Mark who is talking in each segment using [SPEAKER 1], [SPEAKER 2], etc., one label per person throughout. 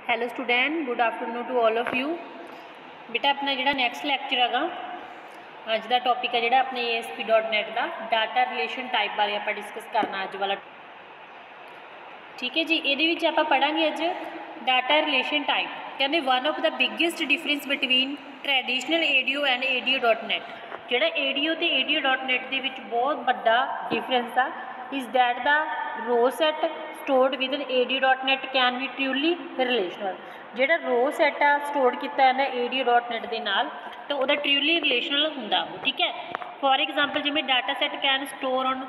[SPEAKER 1] Hello student, good afternoon to all of you. बेटा अपना जो नैक्सट लैक्चर है अज का टॉपिक है जो अपने ASP.NET का डाटा रिलेशन टाइप बारे आप डिस्कस करना अज वाला। ठीक है जी, ये आप पढ़ांगे अज डाटा रिलेशन टाइप। कहते one of the biggest difference between traditional ADO and ADO.NET जोड़ा ADO तो ADO.NET के बहुत बड़ा डिफरेंस आ is that the row set stored with ADO.NET can be truly relational. जोड़ा रो सैट आ स्टोर किया है ADO.NET के नाल तो वह ट्रूली रिलेशनल होंदा वो। ठीक है, फॉर एग्जाम्पल जिमें data set can store on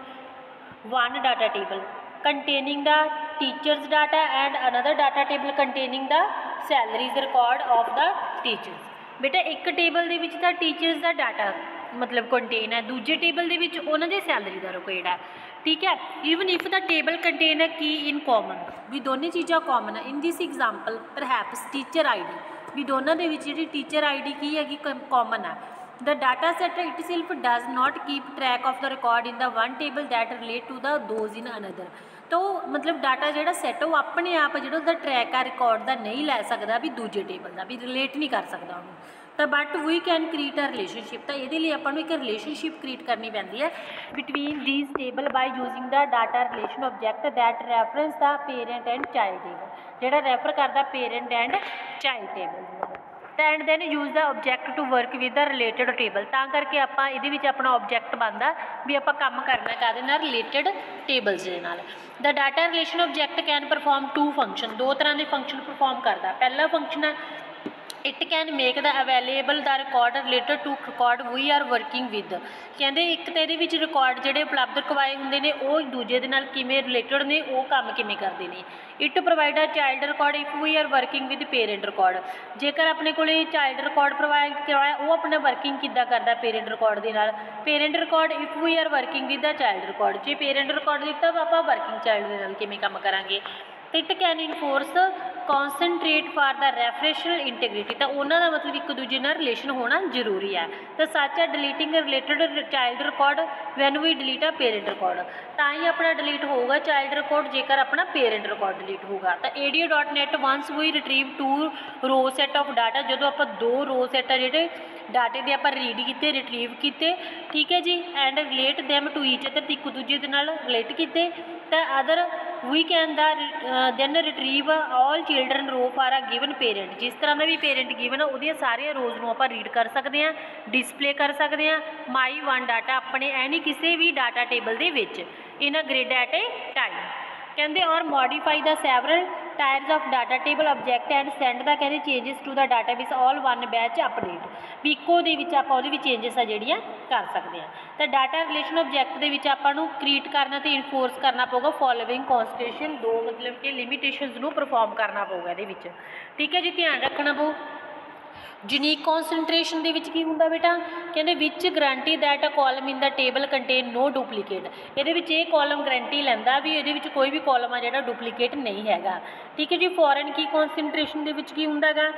[SPEAKER 1] one data table containing the teachers data and another data table containing the salaries record of the teachers। बेटा एक टेबल दे विच तां टीचर्स का डाटा मतलब कंटेन है, दूजे टेबल दे विच उन्हां दी सैलरी का रिकॉर्ड है। ठीक है, even if the table contain है की इन कॉमन भी दोनों चीज़ां कॉमन है। In this example perhaps teacher ID भी दोनों दे विच जिहड़ी टीचर ID की हैगी कॉमन है। The data set itself does not keep track of the record in the one table that relate to the those in another। तो मतलब data जो set वो अपने आप जो ट्रैक है रिकॉर्ड का नहीं लै सकता भी दूजे टेबल का भी रिलेट नहीं कर सकता उन्होंने। तो but we can create a relationship, तो ये अपन एक रिलेशनशिप क्रिएट करनी पैंती है between these table by using the data relation object that reference the parent and child table जोड़ा रैफर करता parent and child table and then use the object to work with the related table. तां करके आपां इहदे विच अपना object बनता भी आपां काम करना काहदे नाल रिलेटेड टेबल्स दे नाल। The data relation object can perform two function, दो तरह के फंक्शन परफॉर्म करता। पहला फंक्शन है it can make the available the record related to record we are working with. कहते एक तो ये रिकॉर्ड जोड़े उपलब्ध करवाए होंगे ने वो दूजे दे नाल किवें रिलेटेड ने वो काम किवें करते हैं। It provide a child record if we are working with parent record, जेकर अपने को चाइल्ड रिकॉर्ड प्रोवाइड करवाया वो अपना वर्किंग किद्दां करदा पेरेंट रिकॉर्ड दे नाल। Parent record if we are working with the child record, जे पेरेंट रिकॉर्ड दिता तो आप वर्किंग चाइल्ड दे नाल किवें काम करांगे। It can enforce concentrate for the referential integrity, तो उन्होंने मतलब एक दूजे नाल रिलेशन होना जरूरी है। तो सच है deleting related child record when we delete a parent record, तो ही अपना डिलीट होगा चाइल्ड रिकॉर्ड जेकर अपना पेरेंट रिकॉर्ड डिलीट होगा। तो ADO.NET once we retrieve to row set of data, जो आप दो रो सैट है जो डाटे के आप रीड किए रिट्रीव किए। ठीक है जी, and relate them to each other, एक दूजे के नाल रिलेट किए। तो other we can then retrieve all children row for a given parent, जिस तरह का भी पेरेंट गिवन है वो सारे रोज़ को आप रीड कर सकते हैं, डिस्पले कर सकते हैं माई वन डाटा अपने एनी किसी भी डाटा टेबल के which in a grid at a time. कहते और modify the several tiers of data table object and send the कहते changes to the database all one batch update भी इको आप चेंजिस आ जड़ियाँ कर सकते हैं। तो डाटा रिलेशन ऑब्जैक्ट के आपू क्रिएट करना तो इनफोर्स करना पऊगा फॉलोइंग कॉन्स्टिट्यूशन, दो मतलब कि लिमिटेशनस नूं परफॉर्म करना पऊगा ये। ठीक है जी, ध्यान रखना पऊ। यूनीक कॉन्सनट्रेशन दे विच की हुंदा बेटा, कहते which guarantee that a column in the table contain no duplicate, ये कॉलम गारंटी लैंदा भी ये कोई भी कॉलम आ जिहड़ा डुप्लीकेट नहीं हैगा। ठीक है जी, फॉरन की कॉन्सनट्रेशन दे विच की हुंदा गा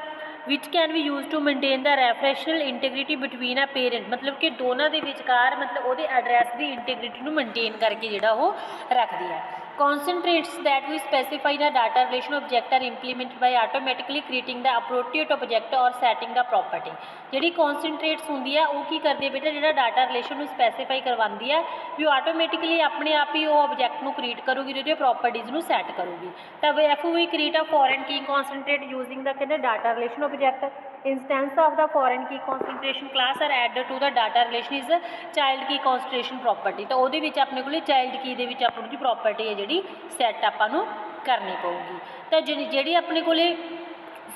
[SPEAKER 1] which can be used to maintain the referential integrity between a parent, मतलब कि दोनों के विचकार मतलब वो एड्रैस की इंटीग्रिटी को मेनटेन करके जिहड़ा वो रखती है। Constraints that we specify the data relation object are implemented by automatically creating the appropriate object और सैटिंग द प्रॉपर्टी। जी कॉन्सनट्रेट्स होंगी है वो की करती है बेटा, जो डाटा रिलेशन में स्पेसिफाई करवाती है भी वो ऑटोमैटिकली अपने आप ही वो ऑब्जैक्ट को क्रिएट करूगी जो प्रॉपर्टीज़ को सैट करूगी। तब FOV create a foreign key constraint using the कहते data relation object instance of the foreign key constraint class are added to the data relation is child key constraint property. तो वो अपने को child की अपनी property है जी set आपां करनी पऊगी। तो जी अपने को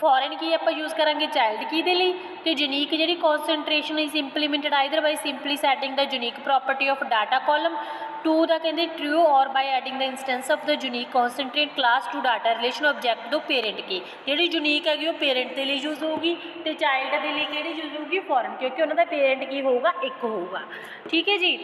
[SPEAKER 1] फॉरन की आप यूज़ करांगे चाइल्ड की दे लई, तो यूनीक जी concentration is implemented either by simply setting the unique property of data column to the कहते ट्रू और by adding the instance of the unique concentrate class to data relation object दो parent की जी unique हैगी वो parent के लिए use होगी, तो चाइल्ड के लिए कि यूज़ होगी फॉरन, क्योंकि उन्होंने पेरेंट की होगा एक होगा। ठीक है जी,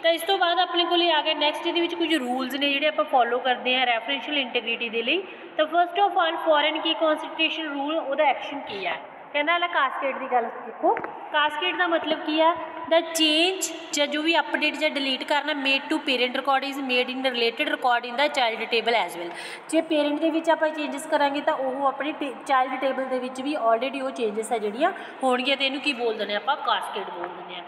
[SPEAKER 1] तो इस तो बाद अपने को आ गए नैक्सट ये कुछ रूल्स ने जोड़े आप फॉलो करते हैं रेफरेंशियल इंटीग्रिटी के लिए। तो first of all foreign key concentration rule वो एक्शन की है, कहना है कास्केड की गल देखो, कास्केड का मतलब की है द चेंज या जो भी अपडेट या डिलीट करना made to parent record is made in related record in the child table as well. जे पेरेंट के विच आपां चेंजिस करांगे तो वह अपनी चाइल्ड टेबल के विच भी ऑलरेडी वो चेंजिस है जिहड़ियां होणगियां, तो इहनूं की बोल दिंदे आपां कास्केड बोल दिंदे आ।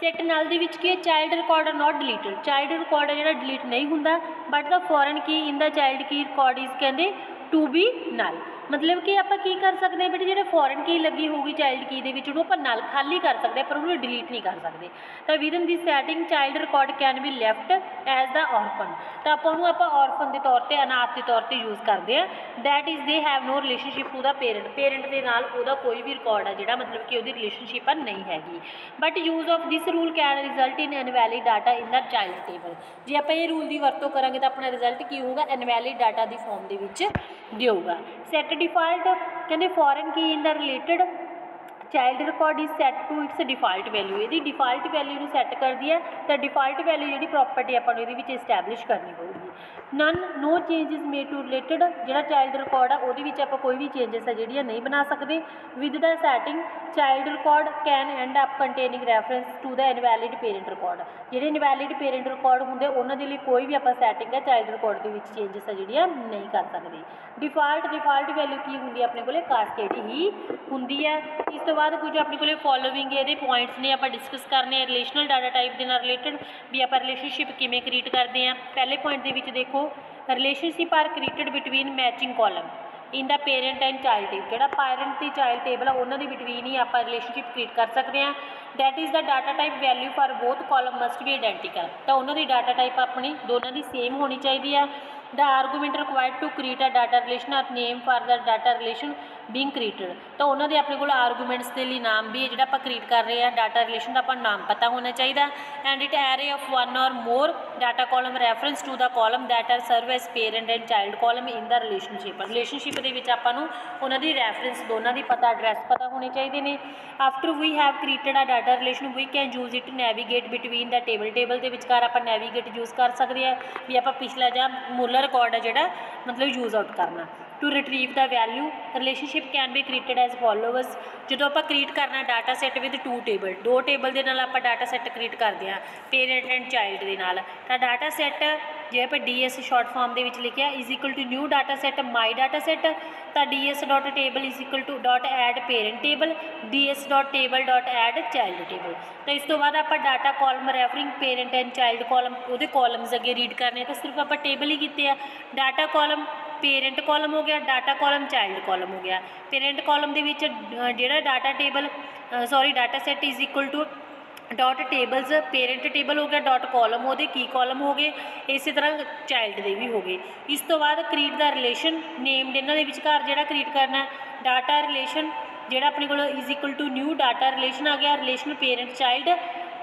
[SPEAKER 1] सैट नल दे विच की है child record are not deleted, child record है जिहड़ा डिलीट नहीं हुंदा but the foreign key in the child key record is कहंदे टू बी नल। मतलब कि आप की कर सकते हैं बेटे जो फॉरन की लगी होगी चाइल्ड की दे आप नल खाली कर सकते हैं पर उन्होंने डिलीट नहीं कर सकते। तो within this setting child record can be left as the orphan, तो आप ऑर्फन के तौर पर अनाथ के तौर पर यूज़ करते हैं। That is they have no relationship to the parent के नाल उहदा कोई भी रिकॉर्ड है जिहड़ा मतलब कि उहदी रिलेशनशिप नहीं हैगी। But use of this rule can result in invalid data in the child table. जे आप ये रूल की वरतों करांगे तो अपना रिजल्ट की होगा इनवैलिड डाटा की फॉर्म के विच देगा। सैट डिफॉल्ट कहते foreign key in the related child record is set to its default value, यदि डिफॉल्ट वैल्यू सैट कर दी है तो डिफॉल्ट वैल्यू जी प्रॉपर्टी अपन ये इस्टैबलिश करनी होगी। None no changes made to related जो चाइल्ड रिकॉर्ड है वो आप कोई भी चेंजिस है जी नहीं बना सकते। With the setting child record can end up containing reference to the invalid parent record, जो इनवैलिड पेरेंट रिकॉर्ड होंगे उन्होंने लिए कोई भी आप सैटिंग है चाइल्ड रिकॉर्ड के चेंजिस है जी नहीं कर सकते। डिफॉल्ट वैल्यू की होंगी अपने को कास्केड ही होंगी है। इस तो बाद कुछ अपने को फॉलोइंग ये पॉइंट्स ने आप डिस्कस करने रिलेशनल डाटा टाइप के नाल रिलेटेड भी आप रिलेशनशिप किमें क्रिएट करते हैं। पहले पॉइंट के देखो relationship are created between matching column in the parent and child table, जो पेरेंट की चाइल्ड टेबल है उन्होंने बिटवीन ही आप रिलेशनशिप क्रिएट कर सकते हैं। That is the data type value for both column must भी आइडेंटिकल, तो उन्होंने डाटा टाइप अपनी दोनों की सेम होनी चाहिए है। The argument required to create a data relation are name for the data relation being created, तो उन्होंने अपने को आर्गूमेंट्स के लिए नाम भी है जो आप क्रिएट कर रहे हैं डाटा रिलेशन का अपन नाम पता होना चाहिए। And it array of one or more data column reference to the column that are serve as parent and child column in the relationship के आपको उन्होंने रैफरेंस दोनों की पता एड्रैस पता होने चाहिए ने। After we have created a data relation we can use it navigate between the table के विचकार आप नैवीगेट यूज़ कर सकते हैं भी आप पिछला जा मूल रिकॉर्ड है जोड़ा मतलब यूज़ आउट करना। To retrieve the value relationship can be created as followers, जो आप क्रिएट करना डाटा सैट विद दो टेबल के नाल आप डाटा सैट क्रिएट करते हैं पेरेंट एंड चाइल्ड के नाल। तो डाटा सैट जो आप DS शॉर्ट फॉर्म के लिखा is equal to new data set my data set, तो DS dot table is equal to dot add parent table DS dot table dot add child table. तो इस तो बाद आप data column referring parent and child column वो columns अगे read करने, तो सिर्फ आप टेबल ही किए डाटा कॉलम पेरेंट कॉलम हो गया, डाटा कॉलम चाइल्ड कॉलम हो गया। पेरेंट कॉलम के जो data table data set is equal to dot tables parent table हो गया, डॉट कॉलम वो की कॉलम हो गए, इस तरह चाइल्ड के भी हो गए। इस तो बाद क्रिएट द रिलेशन नेम्ड इन्हों के विचकार जो क्रिएट करना डाटा रिलेशन जोड़ा अपने को is equal to new data relation आ गया, रिलेशन पेरेंट चाइल्ड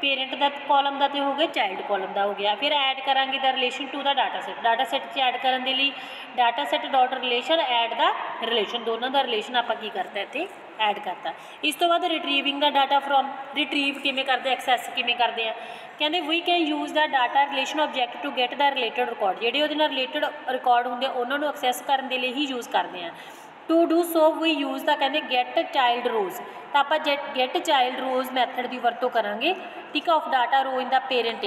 [SPEAKER 1] पेरेंट का कॉलम का तो हो गया चाइल्ड कॉलम का हो गया। फिर ऐड करांगे the relation to the data set add करने के लिए data set dot relation add the relation, दोनों का रिलेशन आप की करता इतने ऐड करता। इस तो बाद retrieving the data from retrieve किमें करते एक्सैस किमें करते हैं कहते we can use the data relation object to get the related record, जोड़े वो रिलेटेड रिकॉर्ड होंगे उन्होंने एक्सैस करने के लिए ही यूज़ करते हैं। To do so we use the कहते गैट चाइल्ड रोज़, तो आप गैट चाइल्ड रोज़ मैथड की वरतों करांगे ठीक of data row in the parent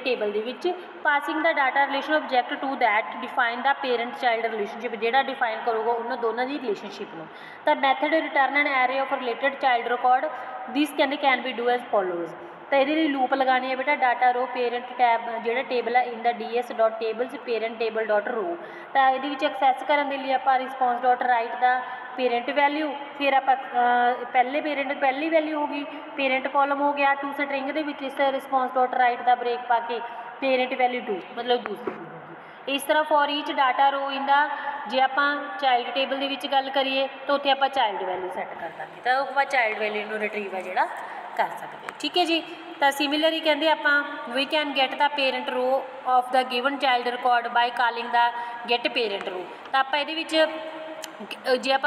[SPEAKER 1] table के passing the data relation object to that define the parent child relationship, जोड़ा define करूगा उन्होंने दोनों की रिलेशनशिप में। तो method return an array of related child record this कहते can be do as follows, तो ये लूप लगानी है बेटा डाटा रो पेरेंट टैब जो टेबल है in the DS dot tables parent table dot रो, तो ये एक्सैस करने के लिए आप response dot write the parent value, फिर आप पहले पेरेंट पहली वैल्यू होगी पेरेंट कॉलम हो गया टू स्ट्रिंग के response dot write the break पा के पेरेंट वैल्यू 2 मतलब दूसरी होगी। इस तरह for each data row in the जे आप चाइल्ड टेबल के गल करिए तो उत्थे आप चाइल्ड वैल्यू सैट कर देंगे, तो आप चाइल्ड वैल्यू रिट्रीव है जोड़ा कर सकते। ठीक है जी, तो सिमिलरली कहते आप we can get the parent row of the given child record by calling the get parent row, तो आप ये जे आप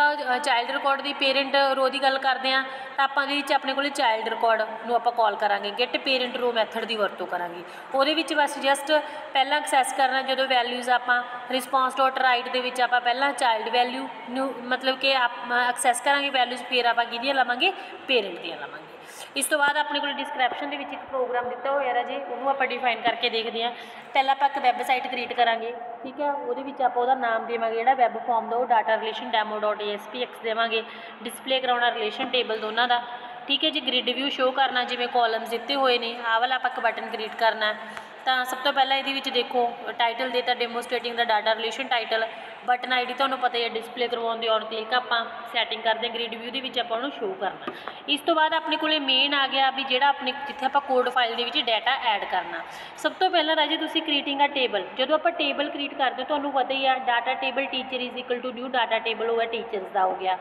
[SPEAKER 1] चाइल्ड रिकॉर्ड की पेरेंट रो की गल करते हैं तो आप अपने को चाइल्ड रिकॉर्ड में आप कॉल करांगे गेट पेरेंट रो मैथड की वरतों करांगे। वो बस जस्ट पहला एक्सैस करना जो वैल्यूज़ आप रिस्पॉन्स डॉट राइट के आप पहला चाइल्ड वैल्यू मतलब कि आप एक्सैस करांगे वैल्यूज़, फिर आप कि लवांगे पेरेंट दियाँ लवांगे। इस तो बाद अपने को डिस्क्रिप्शन के एक प्रोग्राम दिता होया राजे, उन्होंने आप डिफाइन करके देखते हैं। पहला आप एक वैबसाइट क्रिएट करांगे, ठीक है, वो आप नाम देवांगे जो वैब फॉर्म का वो data relation demo dot ASPX देवांगे। डिस्पले कराना रिलेशन टेबल दोनों का, ठीक है जी। ग्रिड व्यू शो करना जिमें कॉलम्स दिते हुए ने, आ वाला आप एक बटन क्रिएट करना। तो सब तो पहला ये देखो टाइटल देता demonstrating the data relation title, button ID तो पता ही है डिस्पले करवाने ऑन क्लिक आप सैटिंग करते हैं ग्रिड व्यू के आप शो करना। इस तो बाद अपने को मेन आ गया भी जो अपने जिथे आप कोड फाइल के डाटा ऐड करना। सब तो पहला राजे तुम क्रिएटिंग अ टेबल, जो आप टेबल क्रिएट करते हो तो पता ही है data table teacher is equal to new data table हो गया टीचर्स का हो गया,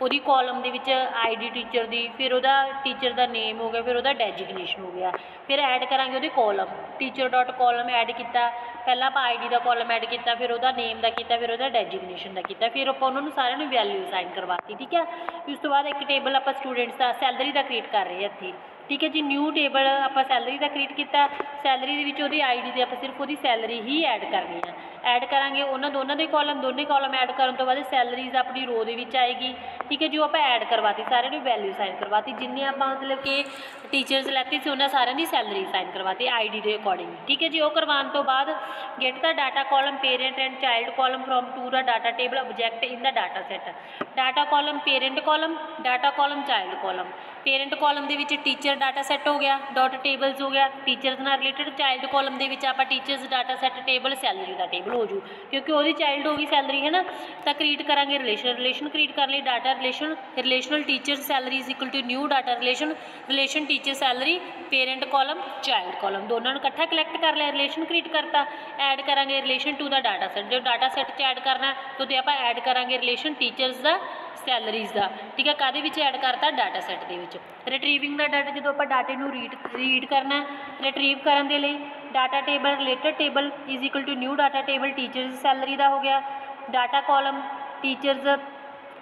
[SPEAKER 1] वो कॉलम के ID टीचर की, फिर वो टीचर का नेम हो गया, फिर वो डेजिग्नेशन हो गया, फिर ऐड करांगे वो column teacher dot column add किया। पहला आप ID का कॉलम ऐड किया, फिर वो नेम का किया, फिर वो डेजिग्नेशन का किया, फिर आप उन्होंने सारे वैल्यू असाइन करवाती, ठीक है। उस तो बाद एक टेबल आप स्टूडेंट्स का सैलरी का क्रिएट कर रहे हैं इतनी, ठीक है जी। न्यू टेबल आप सैलरी का क्रिएट किया, सैलरी के ID से आप सिर्फ वो सैलरी ही ऐड करनी है, ऐड करांगे उन्होंने दोनों के कॉलम, दोनों कॉलम ऐड करने तो बाद सैलरीज अपनी रो के आएगी, ठीक है। जो आप ऐड करवाती सारे वैल्यू साइन करवाती, जिन्हें आप मतलब कि टीचर्स लैती से उन्होंने सारे की सैलरी साइन करवाती ID के अकॉर्डिंग, ठीक है जी। वो करवाने तो बाद get the data column parent and child column from to the data table object in the data set. Data column parent column, data column child column. Parent column के टीचर डाटा सैट हो गया, dot tables हो गया teachers नाल related. Child column के आप teachers data set table salary का table हो जू, क्योंकि वो चाइल्ड होगी सैलरी है ना। तो क्रिएट करांगे रिलेशन, रिलेशन क्रिएट कर ली data relation, relational teacher salary is equal to new data relation, relation teacher salary parent column child column दोनों ने इकट्ठा कलैक्ट कर लिया, रिलेशन क्रिएट करता। ऐड करांगे relation to the data set, जो डाटा सैट च ऐड करना तो आप ऐड करांगे रिलेशन टीचर्स का सैलरीज का, ठीक है। कादे विच ऐड करता डाटा सैट के विच। रिट्रीविंग द डाटा, जो आप डाटे नू रीड करना, रिट्रीव करने के लिए data table related table is equal to new data table teachers salary का हो गया। Data column teachers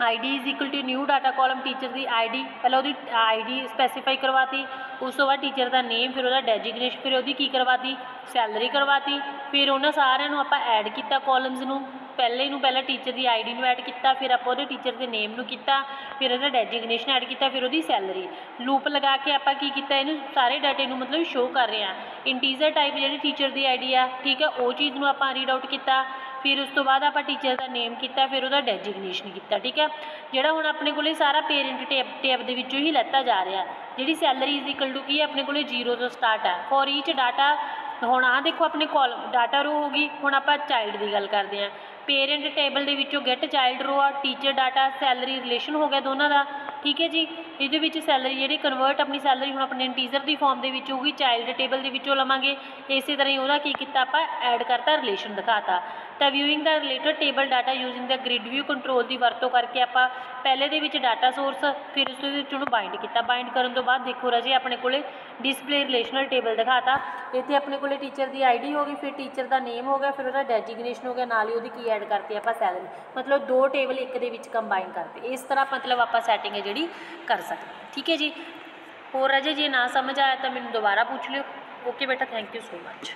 [SPEAKER 1] ID is equal to new data column teacher की ID, पहले वो ID स्पैसीफाई करवाती, उस तो बाद टीचर का नेम, फिर वो डेजिग्नेशन, फिर वो की करवाती सैलरी करवाती, फिर उन्होंने सारे आप ऐड किया कॉलम्स नू, पहले टीचर की ID में ऐड किया, फिर आप टीचर के नेम किया, फिर वो डेजिग्नेशन ऐड किया, फिर वो सैलरी लूप लगा के आप इन सारे डाटे मतलब शो कर रहे हैं। इंटीजर टाइप जी टीचर की ID है, ठीक है, वो चीज़ में आप रीड आउट किया, फिर उस तो बाद आप टीचर का नेम किया, फिर वो डेजिग्नेशन किया, ठीक है। जोड़ा हम अपने को सारा पेरेंट टैब के ही लैता जा रहा है। जी सैलरी इज इक्वल टू की अपने को 0 तो स्टार्ट है फॉर ईच डाटा। हुण आ देखो अपने कॉलम डाटा रो होगी, हुण आप चाइल्ड की गल करते हैं। पेरेंट टेबल के गेट चाइल्ड रो आ, टीचर डाटा सैलरी रिलेशन हो गया दोनों का, ठीक है जी। ये सैलरी जी कन्वर्ट अपनी सैलरी हम अपने इंटीजर की फॉर्म के होगी, चाइल्ड टेबल के लवांगे। इस तरह ही वह किया आप ऐड करता रिलेशन दिखाता। तो viewing the related table data using the grid view control की वरतों करके आप पहले दे डाटा सोर्स, फिर उस बाइंड किया, बाइंड करने तो बाद देखो राजे अपने को डिस्पले रिलेशनल टेबल दिखाता। इतने अपने को टीचर की ID हो गई, फिर टीचर का नेम हो गया, फिर वो डेजिग्नेशन हो गया, नाल ही की ऐड करती आप सैलरी, मतलब 2 टेबल एक दे विच कंबाइन करते। इस तरह मतलब आप सैटिंग है जी कर सकते, ठीक है जी। होर राजे जे ना समझ आया तो मैंने दोबारा पूछ लियो। ओके बेटा, थैंक यू सो मच।